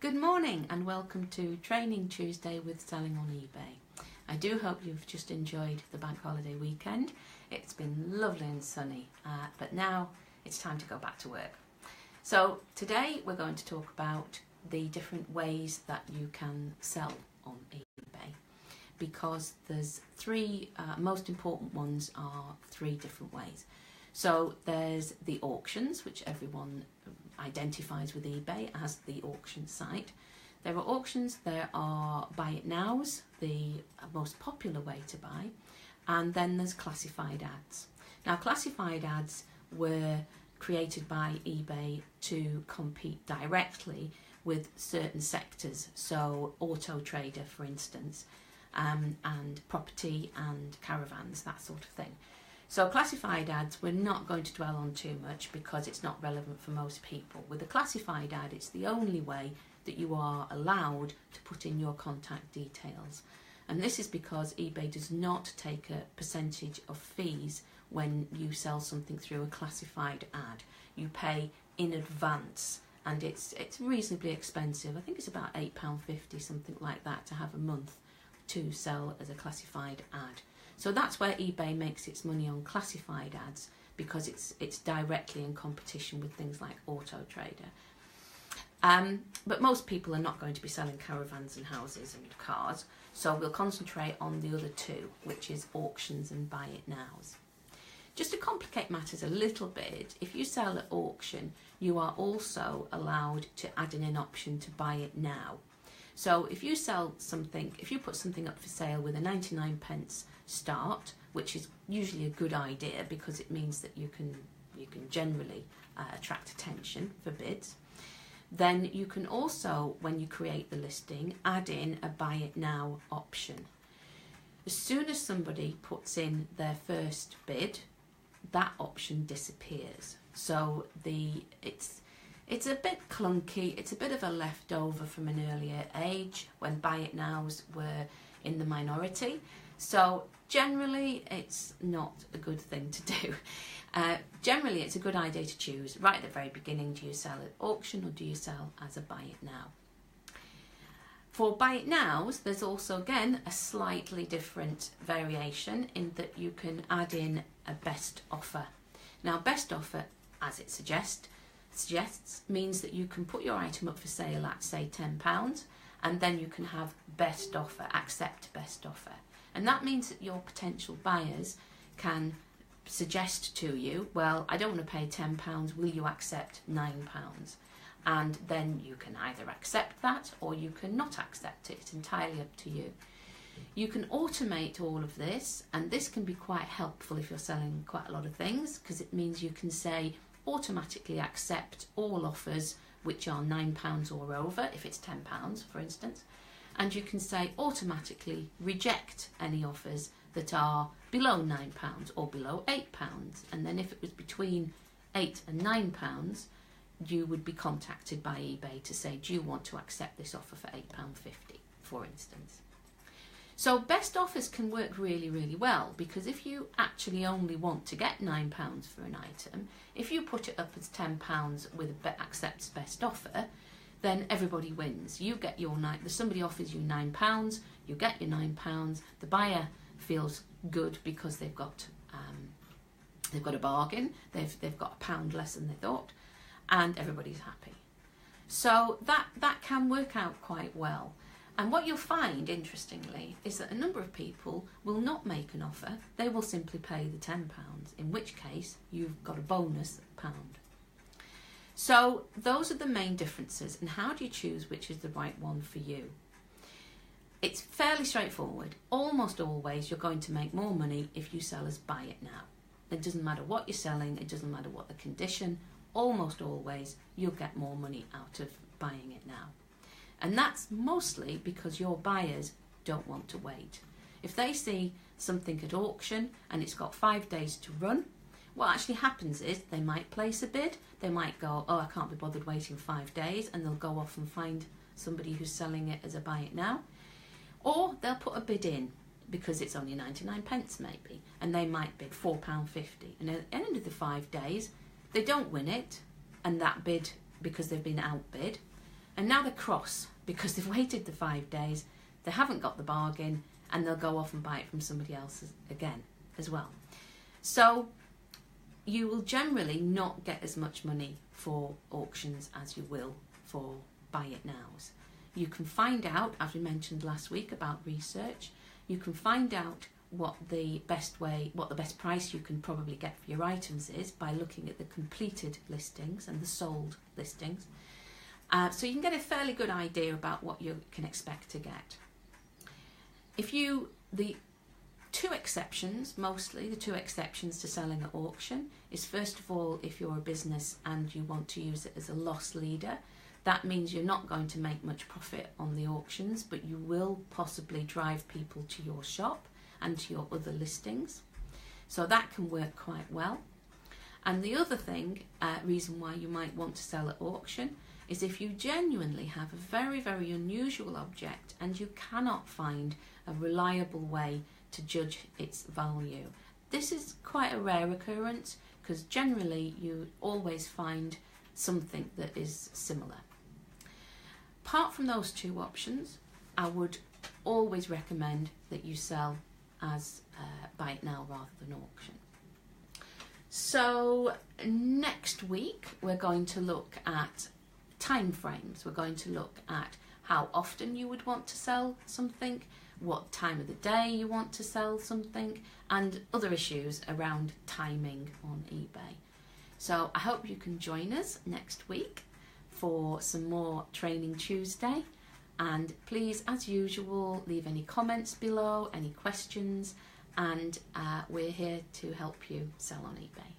Good morning and welcome to Training Tuesday with Selling on eBay. I do hope you've just enjoyed the bank holiday weekend. It's been lovely and sunny, but now it's time to go back to work. So today we're going to talk about the different ways that you can sell on eBay, because there's three most important ones are three different ways. So there's the auctions, which everyone identifies with eBay as the auction site. There are auctions, there are buy it nows, the most popular way to buy, and then there's classified ads. Now classified ads were created by eBay to compete directly with certain sectors, so auto trader for instance, and property and caravans, that sort of thing. So classified ads we're not going to dwell on too much because it's not relevant for most people. With a classified ad, it's the only way that you are allowed to put in your contact details. And this is because eBay does not take a percentage of fees when you sell something through a classified ad. You pay in advance, and it's reasonably expensive. I think it's about £8.50, something like that, to have a month to sell as a classified ad. So that's where eBay makes its money on classified ads, because it's directly in competition with things like Auto Trader. But most people are not going to be selling caravans and houses and cars, so we'll concentrate on the other two, which is auctions and buy it nows. Just to complicate matters a little bit, if you sell at auction, you are also allowed to add in an option to buy it now. So if you sell something, if you put something up for sale with a 99p start, which is usually a good idea because it means that you can generally attract attention for bids, then you can also, when you create the listing, add in a buy it now option. As soon as somebody puts in their first bid, that option disappears. So it's a bit clunky, it's a bit of a leftover from an earlier age when buy it nows were in the minority. So generally it's not a good thing to do. Generally it's a good idea to choose right at the very beginning, do you sell at auction or do you sell as a buy it now? For buy it nows, there's also again a slightly different variation in that you can add in a best offer. Now best offer, as it suggests means that you can put your item up for sale at say £10, and then you can have best offer, accept best offer. And that means that your potential buyers can suggest to you, well, I don't want to pay £10, will you accept £9? And then you can either accept that or you can not accept it. It's entirely up to you. You can automate all of this, and this can be quite helpful if you're selling quite a lot of things, because it means you can say automatically accept all offers which are £9 or over, if it's £10 for instance, and you can say automatically reject any offers that are below £9 or below £8, and then if it was between £8 and £9 you would be contacted by eBay to say, do you want to accept this offer for £8.50 for instance. So best offers can work really, really well, because if you actually only want to get £9 for an item, if you put it up as £10 with a accepts best offer, then everybody wins. You get your somebody offers you £9, you get your £9, the buyer feels good because they've got a bargain, they've got £1 less than they thought, and everybody's happy. So that can work out quite well. And what you'll find, interestingly, is that a number of people will not make an offer. They will simply pay the £10, in which case you've got a bonus pound. So those are the main differences. And how do you choose which is the right one for you? It's fairly straightforward. Almost always you're going to make more money if you sell as buy it now. It doesn't matter what you're selling, it doesn't matter what the condition, almost always you'll get more money out of buying it now. And that's mostly because your buyers don't want to wait. If they see something at auction and it's got 5 days to run, what actually happens is they might place a bid, they might go, oh, I can't be bothered waiting 5 days, and they'll go off and find somebody who's selling it as a buy it now. Or they'll put a bid in because it's only 99p maybe, and they might bid £4.50. And at the end of the 5 days, they don't win it, and that bid, because they've been outbid, and now they're cross because they've waited the 5 days, they haven't got the bargain, and they'll go off and buy it from somebody else again as well. So you will generally not get as much money for auctions as you will for buy it nows. You can find out, as we mentioned last week about research, you can find out what the best price you can probably get for your items is by looking at the completed listings and the sold listings. So you can get a fairly good idea about what you can expect to get. The two exceptions to selling at auction is, first of all, if you're a business and you want to use it as a loss leader. That means you're not going to make much profit on the auctions, but you will possibly drive people to your shop and to your other listings. So that can work quite well. And the other reason why you might want to sell at auction is if you genuinely have a very, very unusual object and you cannot find a reliable way to judge its value. This is quite a rare occurrence because generally you always find something that is similar. Apart from those two options, I would always recommend that you sell as buy it now rather than auction. So next week we're going to look at time frames. We're going to look at how often you would want to sell something, what time of the day you want to sell something, and other issues around timing on eBay. So I hope you can join us next week for some more Training Tuesday, and please, as usual, leave any comments below, any questions, and we're here to help you sell on eBay.